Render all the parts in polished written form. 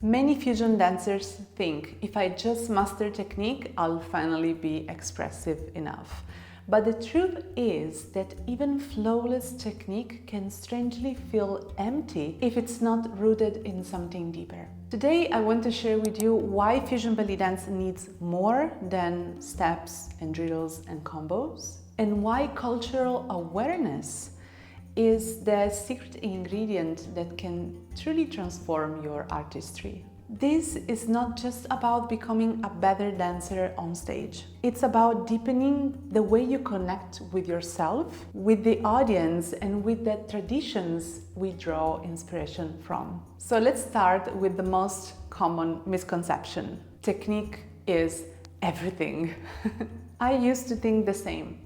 Many fusion dancers think if I just master technique, I'll finally be expressive enough. But the truth is that even flawless technique can strangely feel empty if it's not rooted in something deeper. Today, I want to share with you why fusion belly dance needs more than steps and drills and combos, and why cultural awareness is the secret ingredient that can truly transform your artistry. This is not just about becoming a better dancer on stage. It's about deepening the way you connect with yourself, with the audience, and with the traditions we draw inspiration from. So let's start with the most common misconception. Technique is everything. I used to think the same.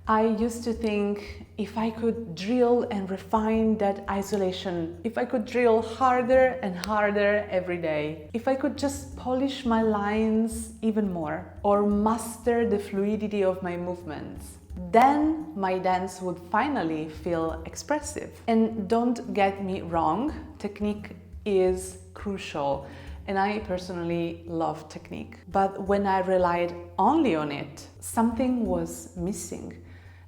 I used to think if I could drill and refine that isolation, if I could drill harder and harder every day, if I could just polish my lines even more, or master the fluidity of my movements, then my dance would finally feel expressive. And don't get me wrong, technique is crucial. And I personally love technique. But when I relied only on it, something was missing.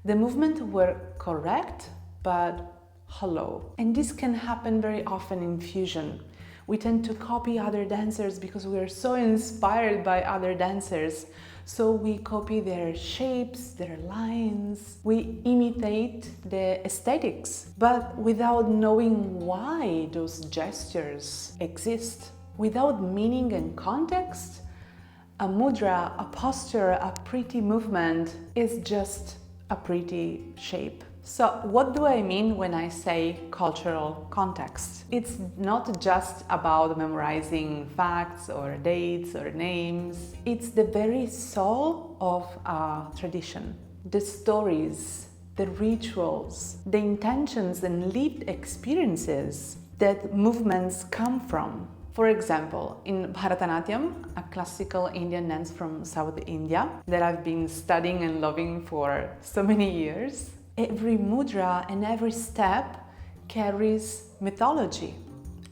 The movements were correct, but hollow. And this can happen very often in fusion. We tend to copy other dancers because we are so inspired by other dancers. So we copy their shapes, their lines. We imitate the aesthetics, but without knowing why those gestures exist. Without meaning and context, a mudra, a posture, a pretty movement is just a pretty shape. So what do I mean when I say cultural context? It's not just about memorizing facts or dates or names. It's the very soul of a tradition. The stories, the rituals, the intentions and lived experiences that movements come from. For example, in Bharatanatyam, a classical Indian dance from South India that I've been studying and loving for so many years, every mudra and every step carries mythology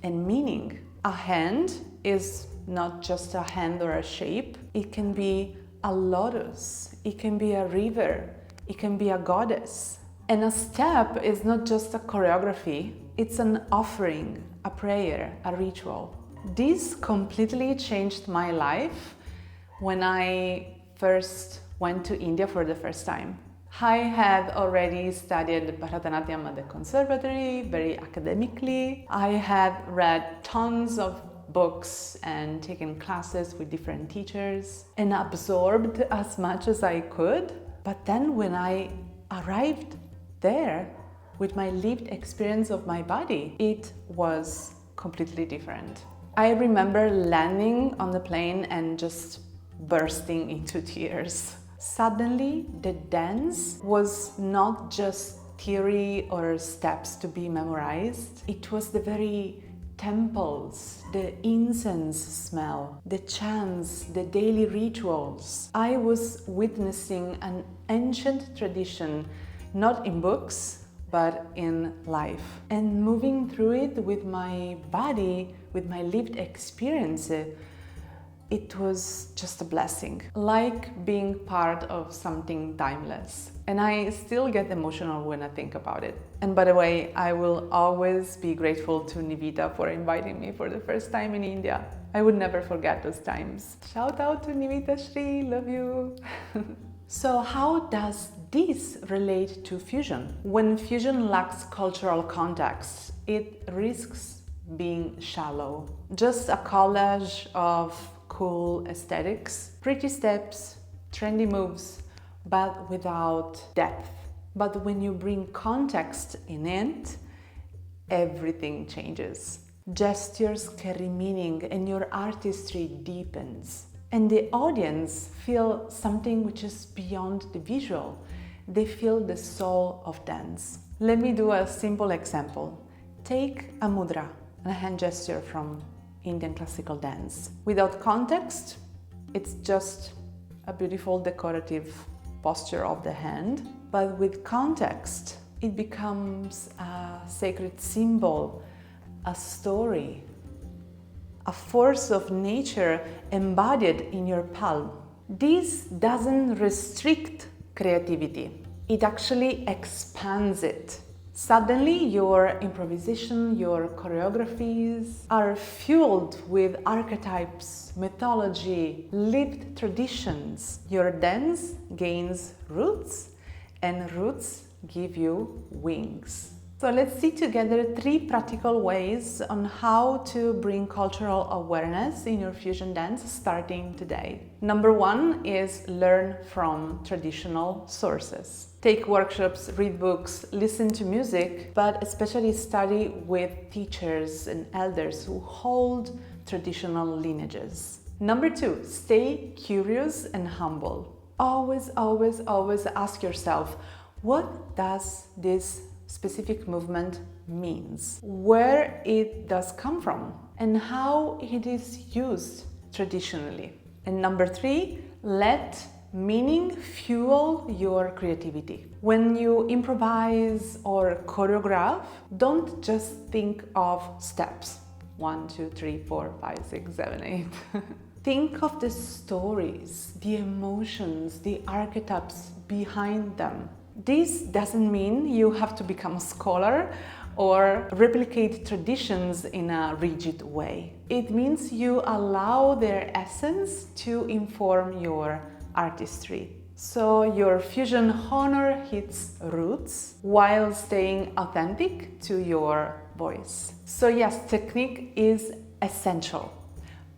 and meaning. A hand is not just a hand or a shape. It can be a lotus, it can be a river, it can be a goddess. And a step is not just a choreography, it's an offering, a prayer, a ritual. This completely changed my life when I first went to India for the first time. I had already studied Bharatanatyam at the conservatory, very academically. I had read tons of books and taken classes with different teachers and absorbed as much as I could. But then when I arrived there with my lived experience of my body, it was completely different. I remember landing on the plane and just bursting into tears. Suddenly, the dance was not just theory or steps to be memorized. It was the very temples, the incense smell, the chants, the daily rituals. I was witnessing an ancient tradition, not in books, but in life. And moving through it with my body, with my lived experience, it was just a blessing, like being part of something timeless. And I still get emotional when I think about it. And by the way, I will always be grateful to Nivita for inviting me for the first time in India. I would never forget those times. Shout out to Nivita Shri, love you. So how does this relate to fusion? When fusion lacks cultural context, it risks being shallow. Just a collage of cool aesthetics, pretty steps, trendy moves, but without depth. But when you bring context in it, everything changes. Gestures carry meaning and your artistry deepens. And the audience feel something which is beyond the visual. They feel the soul of dance. Let me do a simple example. Take a mudra, a hand gesture from Indian classical dance. Without context, it's just a beautiful decorative posture of the hand. But with context, it becomes a sacred symbol, a story, a force of nature embodied in your palm. This doesn't restrict creativity, it actually expands it. Suddenly, your improvisation, your choreographies are fueled with archetypes, mythology, lived traditions. Your dance gains roots, and roots give you wings. So let's see together 3 practical ways on how to bring cultural awareness in your fusion dance starting today. Number 1 is learn from traditional sources. Take workshops, read books, listen to music, but especially study with teachers and elders who hold traditional lineages. Number 2, stay curious and humble. Always ask yourself, what does this specific movement means, where it does come from, and how it is used traditionally. And number 3, let meaning fuel your creativity. When you improvise or choreograph, don't just think of steps 1, 2, 3, 4, 5, 6, 7, 8. Think of the stories, the emotions, the archetypes behind them. This doesn't mean you have to become a scholar or replicate traditions in a rigid way. It means you allow their essence to inform your artistry. So your fusion honor its roots while staying authentic to your voice. So yes, technique is essential,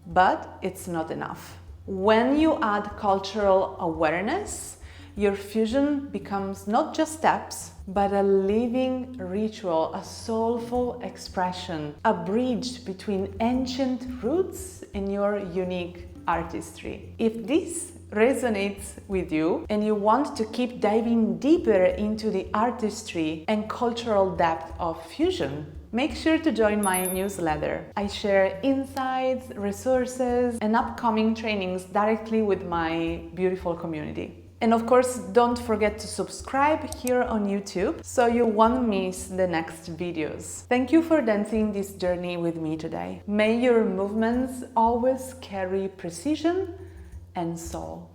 but it's not enough. When you add cultural awareness, your fusion becomes not just steps, but a living ritual, a soulful expression, a bridge between ancient roots and your unique artistry. If this resonates with you and you want to keep diving deeper into the artistry and cultural depth of fusion, make sure to join my newsletter. I share insights, resources, and upcoming trainings directly with my beautiful community. And of course, don't forget to subscribe here on YouTube so you won't miss the next videos. Thank you for dancing this journey with me today. May your movements always carry precision and soul.